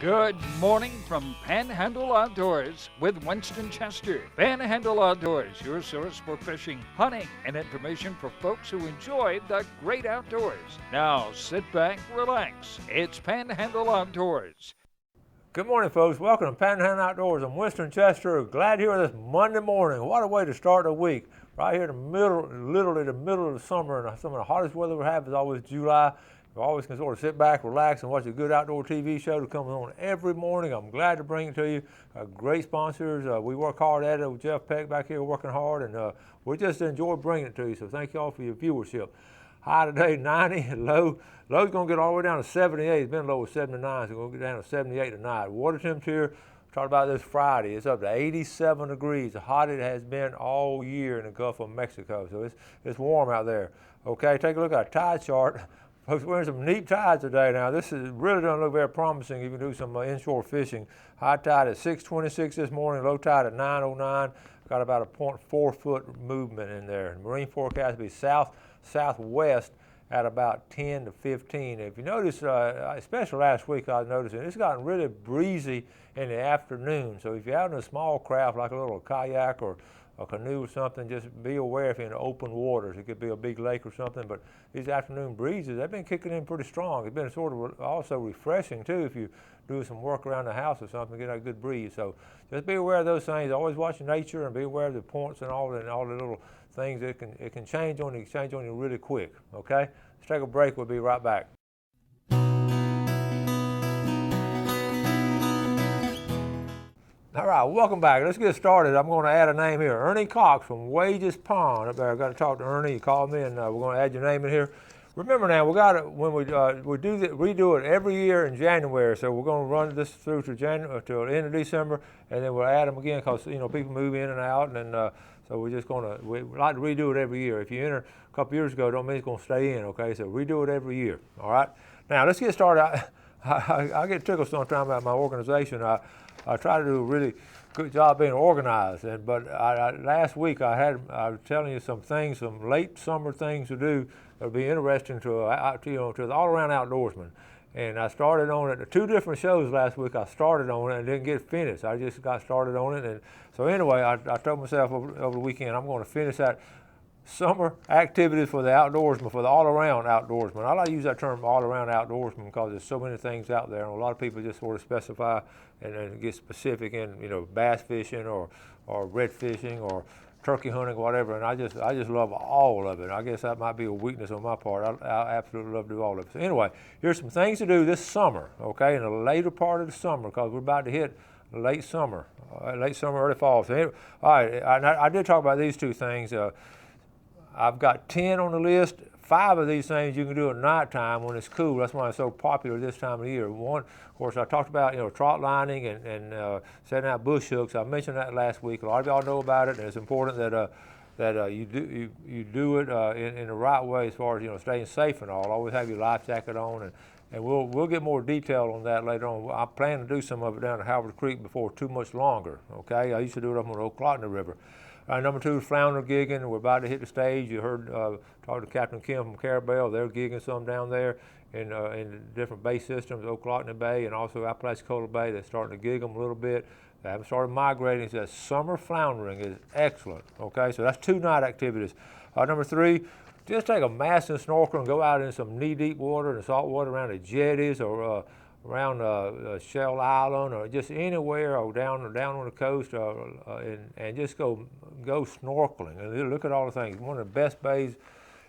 Good morning from Panhandle Outdoors with Winston Chester. Panhandle Outdoors, your source for fishing, hunting, and information for folks who enjoy the great outdoors. Now sit back, relax. It's Panhandle Outdoors. Good morning, folks. Welcome to Panhandle Outdoors. I'm Winston Chester. Glad you're here this Monday morning. What a way to start the week. Right here in the middle, literally the middle of the summer, and some of the hottest weather we have is always July. We always can sort of sit back, relax, and watch a good outdoor TV show that comes on every morning. I'm glad to bring it to you. Great sponsors. We work hard at it with Jeff Peck back here working hard, and we just enjoy bringing it to you. So thank you all for your viewership. High today, 90. Low's going to get all the way down to 78. It's been low at 79, so we're going to get down to 78 tonight. Water temperature, talked about this Friday, it's up to 87 degrees, the hottest it has been all year in the Gulf of Mexico. So it's warm out there. Okay, take a look at our tide chart. Folks, we're in some neat tides today now. This is really doesn't look very promising. You can do some inshore fishing. High tide at 6:26 this morning, low tide at 9:09. Got about a 0.4 foot movement in there. Marine forecast to be southwest at about 10 to 15. If you notice, especially last week, I was noticing it's gotten really breezy in the afternoon. So if you're out in a small craft like a little kayak or a canoe or something, just be aware if you're in open waters. It could be a big lake or something, but these afternoon breezes, they've been kicking in pretty strong. It's been sort of also refreshing too if you do some work around the house or something, get a good breeze. So just be aware of those things. Always watch nature and be aware of the points and all the little things. It can change on you really quick. Okay, let's take a break. We'll be right back. All right, welcome back. Let's get started. I'm going to add a name here. Ernie Cox from Wages Pond. Up there, I've got to talk to Ernie. He called me, and we're going to add your name in here. Remember now, we got it when we redo it every year in January. So we're going to run this through to till the end of December, and then we'll add them again because people move in and out, and so we like to redo it every year. If you enter a couple years ago, don't mean it's going to stay in. Okay, so redo it every year. All right. Now let's get started. I get tickled sometimes about my organization. I try to do a really good job being organized, but last week I was telling you some things, some late summer things to do that would be interesting to the all-around outdoorsman. And I started on it. 2 different shows last week. I started on it and didn't get finished. I just got started on it, and so anyway, I told myself over the weekend I'm going to finish that. Summer activities for the outdoorsman, for the all-around outdoorsman. I like to use that term all-around outdoorsman because there's so many things out there, and a lot of people just sort of specify and get specific in, bass fishing or red fishing or turkey hunting, whatever. And I just love all of it. I guess that might be a weakness on my part. I absolutely love to do all of it. So anyway, here's some things to do this summer, okay, in the later part of the summer because we're about to hit late summer, early fall. So anyway, all right, I did talk about these 2 things. I've got 10 on the list. 5 of these things you can do at nighttime when it's cool. That's why it's so popular this time of year. One, of course, I talked about trot lining and setting out bush hooks. I mentioned that last week. A lot of y'all know about it, and it's important that you do it in the right way as far as staying safe and all. Always have your life jacket on, and we'll get more detail on that later on. I plan to do some of it down at Howard Creek before too much longer. Okay, I used to do it up on the Oclotney River. Number 2 is flounder gigging. We're about to hit the stage. You heard talk to Captain Kim from Carabel. They're gigging some down there in different bay systems, Oclotney Bay and also Apalachicola Bay. They're starting to gig them a little bit. They haven't started migrating. So that summer floundering is excellent. Okay, so that's 2 night activities. Number 3, just take a massive snorkel and go out in some knee-deep water and salt water around the jetties or around Shell Island or just anywhere or down on the coast and just go snorkeling and look at all the things. One of the best bays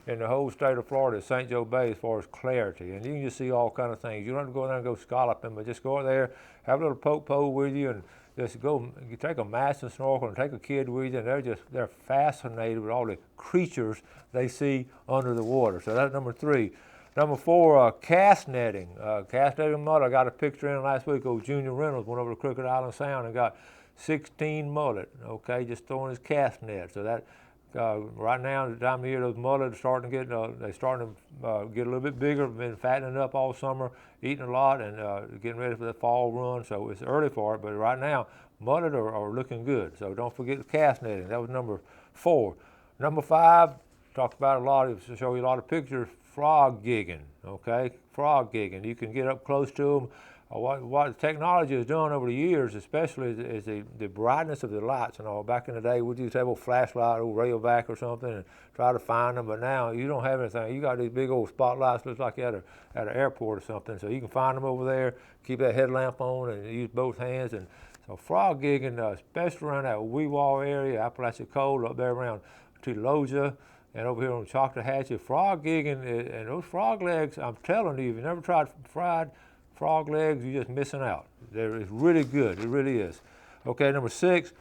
in the whole state of Florida is St. Joe Bay as far as clarity, and you can just see all kind of things. You don't have to go there and go scalloping, but just go out there, have a little poke pole with you, and just go. You take a massive snorkel and take a kid with you, and they're fascinated with all the creatures they see under the water. So that's number 3. Number 4, cast netting. Cast netting mullet. I got a picture in last week. Old Junior Reynolds went over to Crooked Island Sound and got 16 mullet. Okay, just throwing his cast net. So that right now, the time of year, those mullet are starting to get get a little bit bigger. Been fattening up all summer, eating a lot, and getting ready for the fall run. So it's early for it, but right now, mullet are looking good. So don't forget the cast netting. That was number 4. Number 5, talked about a lot. To show you a lot of pictures. Frog gigging, okay? Frog gigging. You can get up close to them. what technology has done over the years, especially, is the brightness of the lights and all. Back in the day, we'd use a old flashlight, old railback or something, and try to find them. But now you don't have anything. You got these big old spotlights, looks like you're at an airport or something. So you can find them over there. Keep that headlamp on and use both hands. And so frog gigging, especially around that Weewall area, Apalachicola, up there around Tuloja, and over here on Choctahatchee, frog gigging, and those frog legs, I'm telling you, if you've never tried fried frog legs, you're just missing out. It's really good, it really is. Okay, number 6,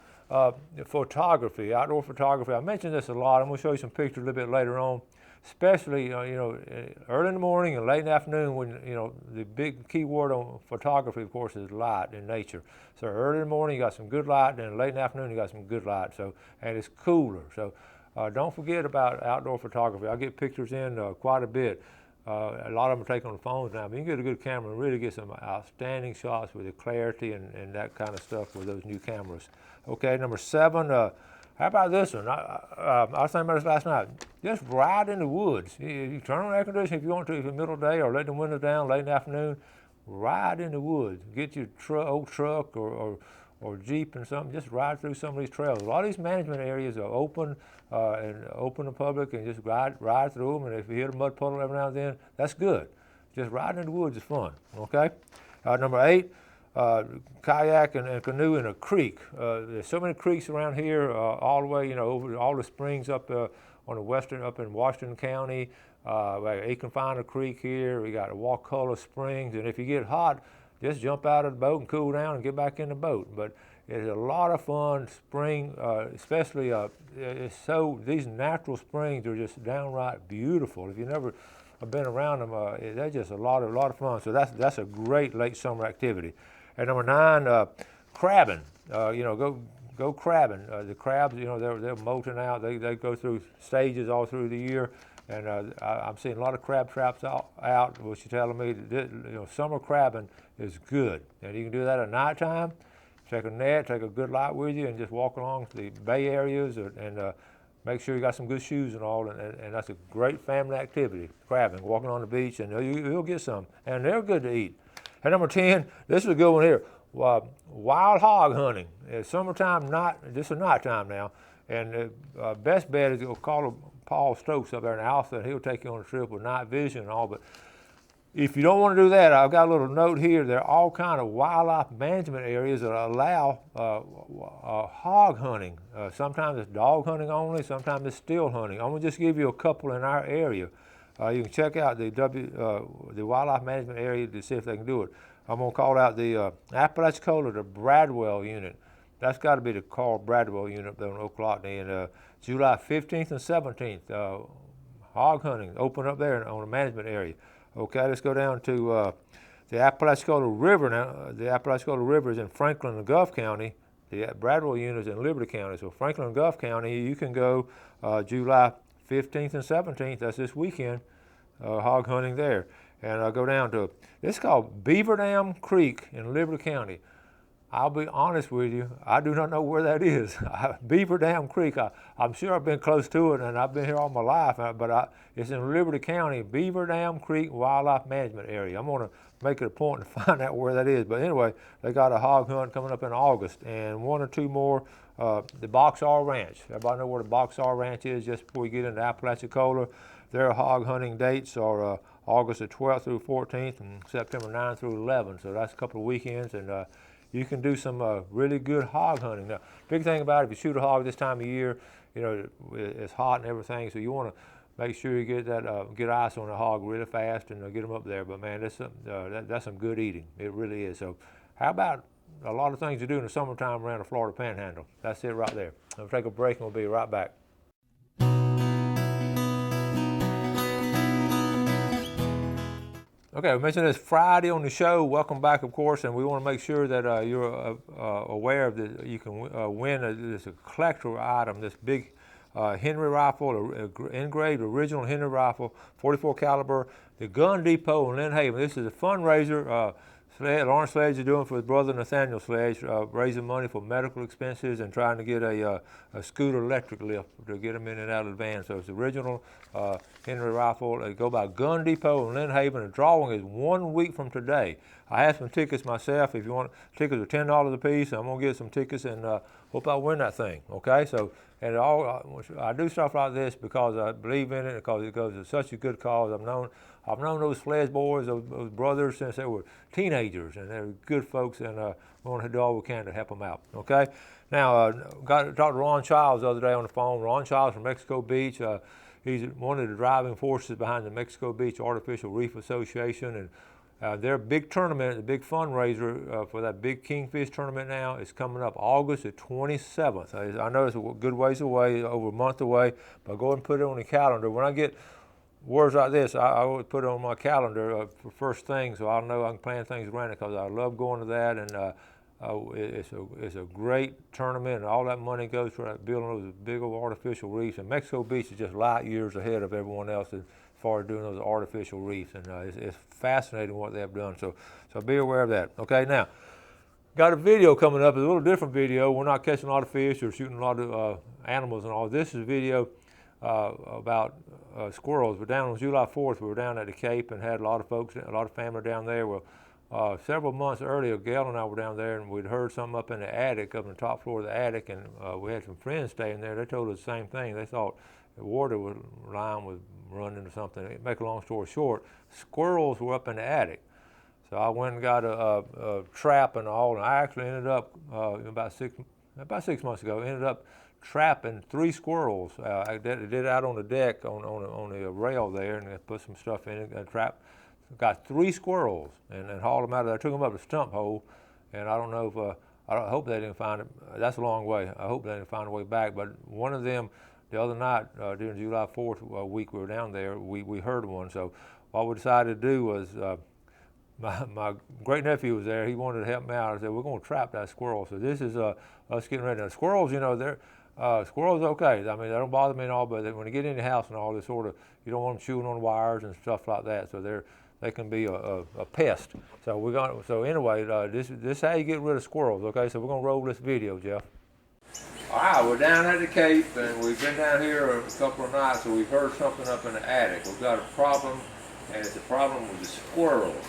photography, outdoor photography. I mentioned this a lot. I'm gonna show you some pictures a little bit later on, especially early in the morning and late in the afternoon when, the big key word on photography, of course, is light in nature. So early in the morning, you got some good light, and late in the afternoon, you got some good light. So, and it's cooler. So don't forget about outdoor photography. I get pictures in quite a bit. A lot of them are taken on the phones now, but you can get a good camera and really get some outstanding shots with the clarity and that kind of stuff with those new cameras. Okay, number 7, how about this one? I was thinking about this last night. Just ride in the woods. You turn on air conditioning if you want to, if it's the middle of the day, or let the windows down late in the afternoon. Ride in the woods. Get your old truck or Jeep and something. Just ride through some of these trails. A lot of these management areas are open and open to public, and just ride through them. And if you hit a mud puddle every now and then, that's good. Just riding in the woods is fun. Okay. Number 8, kayak and canoe in a creek. There's so many creeks around here, all the way, over all the springs up on the western, up in Washington County. You can find a creek here. We got Wakulla Springs, and if you get hot, just jump out of the boat and cool down and get back in the boat. But it's a lot of fun. Spring, especially, these natural springs are just downright beautiful. If you never have been around them, they're just a lot of fun. So that's a great late summer activity. And number 9, crabbing. Go crabbing. The crabs, they're molting out. They go through stages all through the year. And I'm seeing a lot of crab traps out, which you're telling me that summer crabbing is good. And you can do that at nighttime. Take a net, take a good light with you, and just walk along the bay areas and make sure you got some good shoes and all. And that's a great family activity, crabbing, walking on the beach, and you'll get some. And they're good to eat. And number 10, this is a good one here, wild hog hunting. It's summertime, this is nighttime now. And best bet is you'll call Paul Stokes up there in Alpha, and he'll take you on a trip with night vision and all. But if you don't want to do that, I've got a little note here. There are all kind of wildlife management areas that allow hog hunting. Sometimes it's dog hunting only, sometimes it's still hunting. I'm going to just give you a couple in our area. You can check out the wildlife management area to see if they can do it. I'm going to call out the Apalachicola, the Bradwell unit. That's got to be the Carl Bradwell unit up there in Oklahoma. And July 15th and 17th, hog hunting, open up there on the management area. Okay, let's go down to the Apalachicola River now. The Apalachicola River is in Franklin and Gulf County. The Bradwell unit is in Liberty County. So Franklin and Gulf County, you can go July 15th and 17th. That's this weekend, hog hunting there. And I'll go down to, this is called Beaver Dam Creek in Liberty County. I'll be honest with you, I do not know where that is. Beaver Dam Creek, I'm sure I've been close to it, and I've been here all my life, but it's in Liberty County, Beaver Dam Creek Wildlife Management Area. I'm going to make it a point to find out where that is. But anyway, they got a hog hunt coming up in August, and 1 or 2 more, the Box R Ranch. Everybody know where the Box R Ranch is just before you get into Apalachicola. Their hog hunting dates are August the 12th through 14th and September 9th through 11th. So that's a couple of weekends, and you can do some really good hog hunting. Now, big thing about it, if you shoot a hog this time of year, it's hot and everything, so you want to make sure you get that get ice on the hog really fast and get them up there. But man, that's some good eating. It really is. So, how about a lot of things to do in the summertime around the Florida Panhandle? That's it right there. I'll take a break and we'll be right back. Okay, we mentioned this Friday on the show. Welcome back, of course, and we want to make sure that you're aware of that. You can win this collector item, this big Henry rifle, engraved original Henry rifle, 44 caliber, the Gun Depot in Lynn Haven. This is a fundraiser. Lawrence Sledge is doing for his brother Nathaniel Sledge, raising money for medical expenses and trying to get a scooter electric lift to get him in and out of the van. So it's the original Henry rifle. They go by Gun Depot in Lynn Haven. The drawing is 1 week from today. I have some tickets myself. If you want, tickets are $10 a piece. I'm gonna get some tickets and hope I win that thing. Okay, so and I do stuff like this because I believe in it, because it goes to such a good cause. I've known those Sledge boys, those brothers, since they were teenagers, and they're good folks, and we want to do all we can to help them out. Okay. Now, got to talk to Ron Childs the other day on the phone. Ron Childs from Mexico Beach. He's one of the driving forces behind the Mexico Beach Artificial Reef Association, and their big tournament, the big fundraiser for that big Kingfish tournament now is coming up August the 27th. I know it's a good ways away, over a month away, but go ahead and put it on the calendar. When I get words like this, I always put it on my calendar for first thing, so I'll know I can plan things around it, because I love going to that, and it's a great tournament, and all that money goes for that building those big old artificial reefs. And Mexico Beach is just light years ahead of everyone else as far as doing those artificial reefs, and it's fascinating what they have done. So be aware of that. Okay, now got a video coming up. It's a little different video. We're not catching a lot of fish or shooting a lot of animals and all. This is a video about squirrels. We're down on July 4th. We were down at the Cape and had a lot of folks, a lot of family down there. Well, several months earlier, Gail and I were down there, and we'd heard something up in the attic, up on the top floor of the attic, and we had some friends staying there. They told us the same thing. They thought the water line was running or something. Make a long story short, squirrels were up in the attic. So I went and got a trap and all, and I actually ended up about 6 months ago, ended up trapping 3 squirrels. I did it out on the deck on the rail there, and I put some stuff in it and trapped. Got 3 squirrels and hauled them out of there. I took them up to the stump hole, and I don't know if I hope they didn't find it. That's a long way. I hope they didn't find a way back. But one of them, the other night during July 4th week we were down there, we heard one. So what we decided to do was, my great nephew was there. He wanted to help me out. I said, we're going to trap that squirrel. So this is us getting ready. Now, squirrels, you know, squirrels okay. I mean, they don't bother me at all. But when they get in the house and all, they sort of, you don't want them chewing on wires and stuff like that. So they can be a pest. So anyway, this is how you get rid of squirrels. Okay, so we're gonna roll this video, Jeff. All right, we're down at the Cape, and we've been down here a couple of nights, so we've heard something up in the attic. We've got a problem, and it's a problem with the squirrels.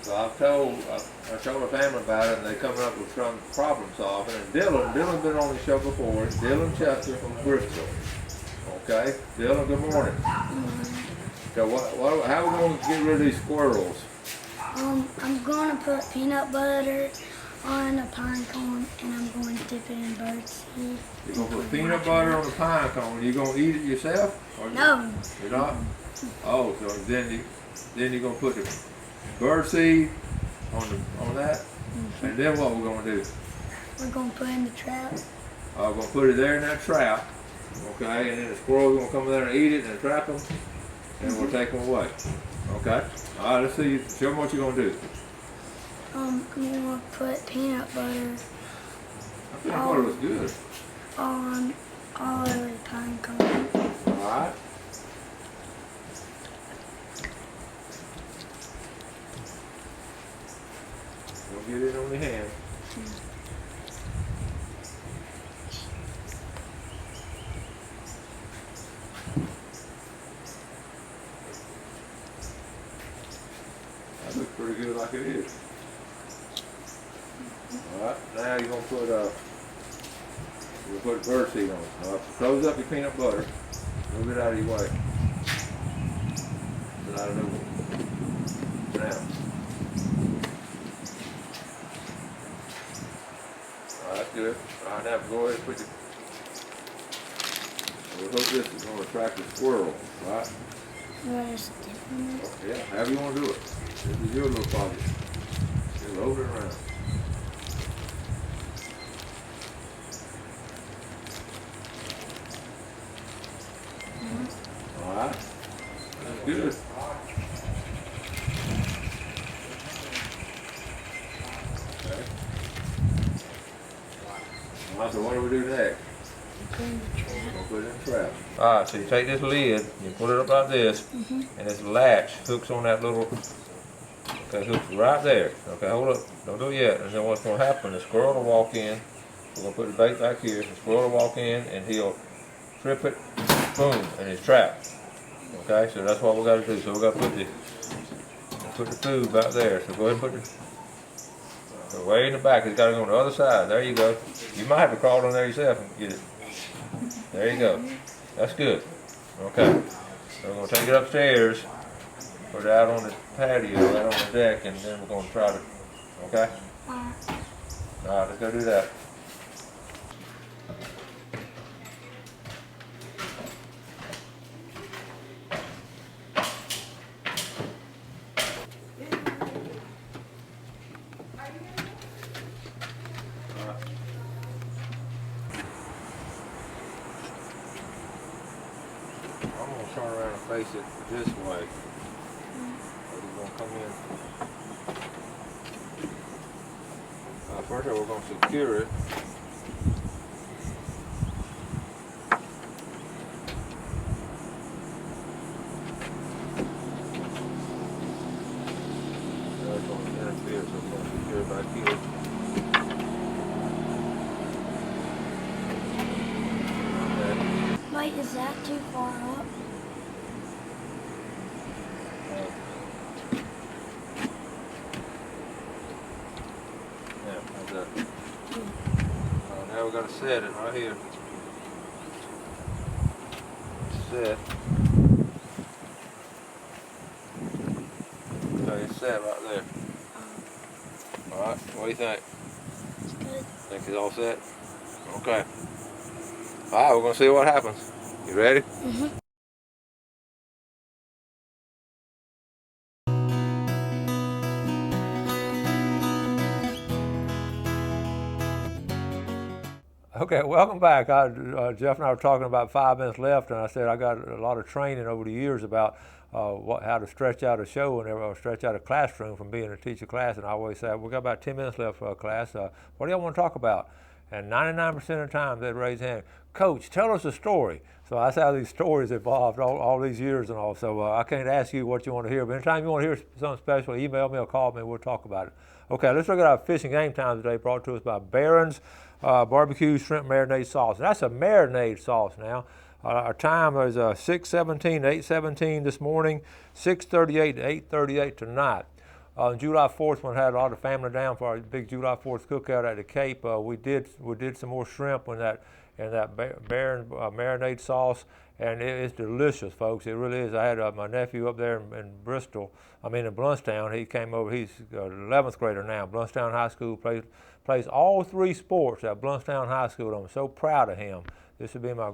So I told the family about it, and they're coming up with some problem solving. And Dylan's been on the show before. Dylan Chester from Bristol. Okay, Dylan, good morning. So how are we going to get rid of these squirrels? I'm going to put peanut butter on a pine cone, and I'm going to dip it in birdseed. You're going to put peanut butter on the pine cone. You're going to eat it yourself? No. You're not? Oh, so then you're going to put the birdseed on that? And then what we're going to do? We're going to put in the trap. We're going to put it there in that trap. Okay, and then the squirrels are going to come in there and eat it and trap them. And we'll take them away. Okay? All right, let's see. Show them what you're going to do. I'm going to put peanut butter. Peanut butter was good. On all over the pine cone. All right. Don't get it on the hand. That looks pretty good like it is. Alright, now you're going to put birdseed on it. Alright, close up your peanut butter. Move it out of your way. Get out of the way. Now. Alright, that's good. Alright, now go ahead and put your... We'll hope this is going to attract a squirrel. Alright? You want to stick in it? Yeah, however you want to do it. This is your little project. Just load it around. All right. That's good. Okay. All right, so what do we do next? We'll put it in the trap. All right, so you take this lid, you put it up like this, and this latch hooks on that little Okay, hook's right there. Okay, hold up. Don't do it yet. And then what's going to happen, the squirrel will walk in. We're going to put the bait back here. The squirrel will walk in and he'll trip it, boom, and it's trapped. Okay, so that's what we got to do. So we got to put the food back there. So go ahead and put the way in the back. It's got to go on the other side. There you go. You might have to crawl on there yourself and get it. There you go. That's good. Okay. So we're going to take it upstairs, put it out on the patio, out on the deck, and then we're going to try to, okay? All right, let's go do that. I'm going to turn around and face it this way. But he's going to come in. First of all, we're going to secure it. That's going to interfere, so we're going to secure it back here. Wait, is that too far up? Yeah, how's that? Now we got to set it right here. Set. Okay, it's set right there. All right, what do you think? It's good. Think it's all set? Okay. All right, we're gonna see what happens. You ready? Mm-hmm. Okay, welcome back. Jeff and I were talking about 5 minutes left, and I said I got a lot of training over the years about how to stretch out a show and stretch out a classroom from being a teacher class. And I always say, we got about 10 minutes left for our class. What do y'all want to talk about? And 99% of the time they'd raise hand. Coach, tell us a story. So that's how these stories evolved all these years and all. So I can't ask you what you want to hear, but anytime you want to hear something special, email me or call me, we'll talk about it. Okay, let's look at our fishing game time today, brought to us by Barron's barbecue shrimp marinade sauce. And that's a marinade sauce now. Our time is 6:17 to 8:17 this morning, 6:38 to 8:38 tonight. On July 4th, when we had a lot of family down for our big July 4th cookout at the Cape, we did some more shrimp in that Barron marinade sauce, and it's delicious, folks. It really is. I had my nephew up there in Bluntstown. He came over. He's an 11th grader now. Bluntstown High School plays all 3 sports at Bluntstown High School. I'm so proud of him. This would be my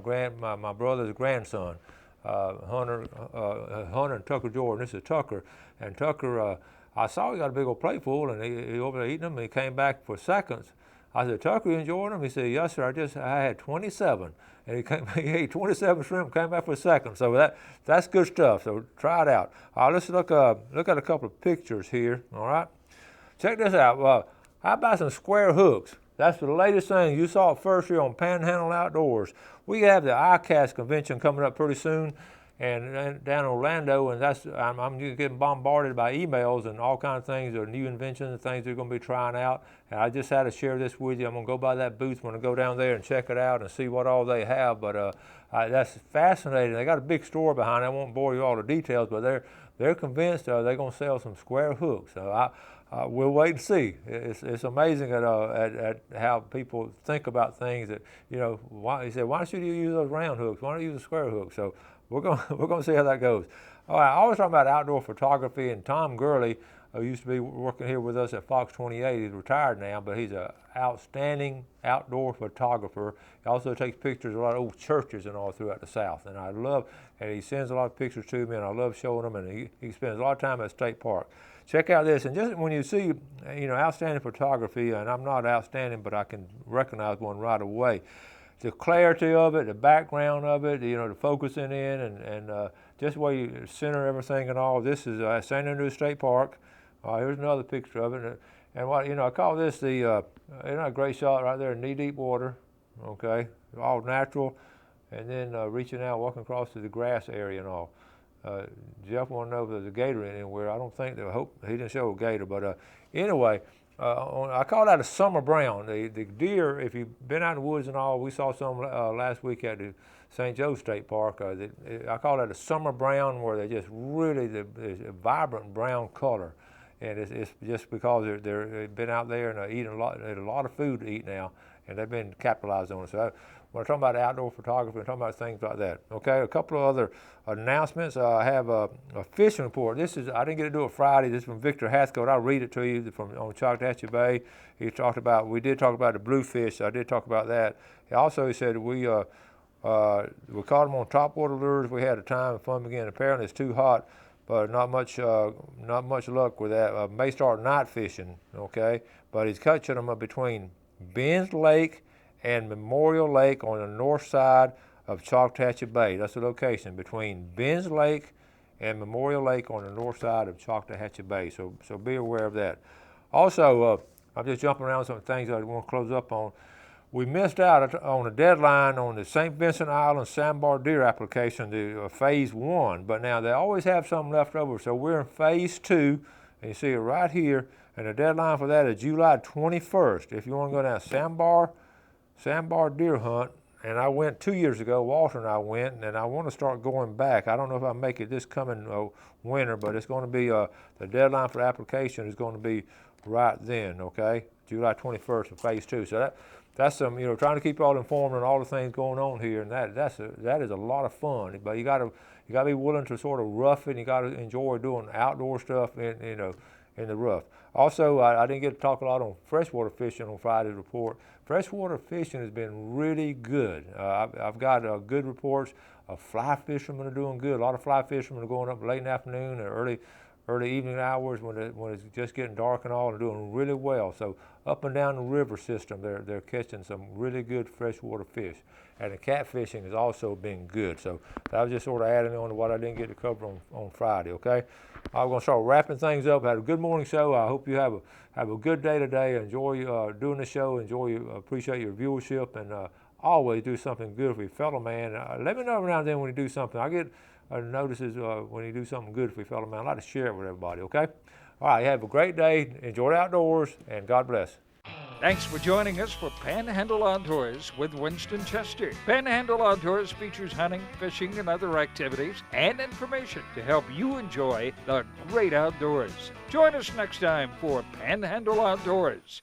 brother's grandson, Hunter and Tucker Jordan. This is Tucker, and Tucker. I saw he got a big old plate full, and he over there eating them. And he came back for seconds. I said, Tucker, you enjoying them? He said, yes, sir. I had 27, and he ate 27 shrimp. Came back for seconds. So that's good stuff. So try it out. All right, let's look at a couple of pictures here. All right, check this out. How about some square hooks? That's the latest thing. You saw it first here on Panhandle Outdoors. We have the ICAST convention coming up pretty soon, and down in Orlando, and I'm getting bombarded by emails and all kinds of things, or new inventions and things they're going to be trying out. And I just had to share this with you. I'm going to go by that booth. I'm going to go down there and check it out and see what all they have. But that's fascinating. They got a big store behind it. I won't bore you all the details, but they're convinced they're going to sell some square hooks. So we'll wait and see. It's amazing at how people think about things. That he said, why don't you use those round hooks? Why don't you use a square hook? So we're going to see how that goes. All right, I always talk about outdoor photography, and Tom Gurley, who used to be working here with us at Fox 28, he's retired now, but he's an outstanding outdoor photographer. He also takes pictures of a lot of old churches and all throughout the South, and he sends a lot of pictures to me, and I love showing them, and he spends a lot of time at State Park. Check out this, and just when you see, outstanding photography, and I'm not outstanding, but I can recognize one right away. The clarity of it, the background of it, the focusing in, and just the way you center everything and all. This is San Andreas State Park. Here's another picture of it, and what I call this isn't a great shot right there in knee-deep water. Okay, all natural, and then reaching out, walking across to the grass area and all. Jeff wanted to know if there's a gator anywhere. I don't think, I hope he didn't show a gator, but anyway, I call that a summer brown. The deer, if you've been out in the woods and all, we saw some last week at the St. Joe State Park. I call that a summer brown, where they're just really a vibrant brown color. And it's just because they've been out there and eating a lot of food to eat now, and they've been capitalized on it. So when I'm talking about outdoor photography, I'm talking about things like that. Okay, a couple of other announcements. I have a fishing report. I didn't get to do it Friday. This is from Victor Haskell. I'll read it to you on Choctawhatchee Bay. We did talk about the bluefish. I did talk about that. He said we caught them on topwater lures. We had a time of fun again. Apparently it's too hot, but not much luck with that. May start night fishing, okay? But he's catching them between Ben's Lake and Memorial Lake on the north side of Choctawhatchee Bay. That's the location, between Ben's Lake and Memorial Lake on the north side of Choctawhatchee Bay. So be aware of that. Also, I'm just jumping around some things I want to close up on. We missed out on a deadline on the St. Vincent Island sandbar deer application, the phase 1, but now they always have something left over. So we're in phase 2, and you see it right here, and the deadline for that is July 21st. If you want to go down sandbar deer hunt, and I went 2 years ago, Walter and I went, and I want to start going back. I don't know if I make it this coming winter, but it's going to be, the deadline for the application is going to be right then, okay? July 21st for phase 2. So that's some, trying to keep you all informed on all the things going on here, and that is a lot of fun. But you got to be willing to sort of rough it, and you got to enjoy doing outdoor stuff in the rough. Also, I didn't get to talk a lot on freshwater fishing on Friday's report. Freshwater fishing has been really good. I've got good reports of fly fishermen are doing good. A lot of fly fishermen are going up late in the afternoon or early evening hours when it's just getting dark and all, and doing really well. So up and down the river system, they're catching some really good freshwater fish. And the catfishing has also been good. So that was just sort of adding on to what I didn't get to cover on Friday, okay? I'm going to start wrapping things up. Had a good morning show. I hope you have a good day today. Enjoy doing the show. Appreciate your viewership, and always do something good for your fellow man. Let me know every now and then when you do something. I get notices when you do something good for your fellow man. I like to share it with everybody, okay? All right, have a great day. Enjoy the outdoors, and God bless. Thanks for joining us for Panhandle Outdoors with Winston Chester. Panhandle Outdoors features hunting, fishing, and other activities and information to help you enjoy the great outdoors. Join us next time for Panhandle Outdoors.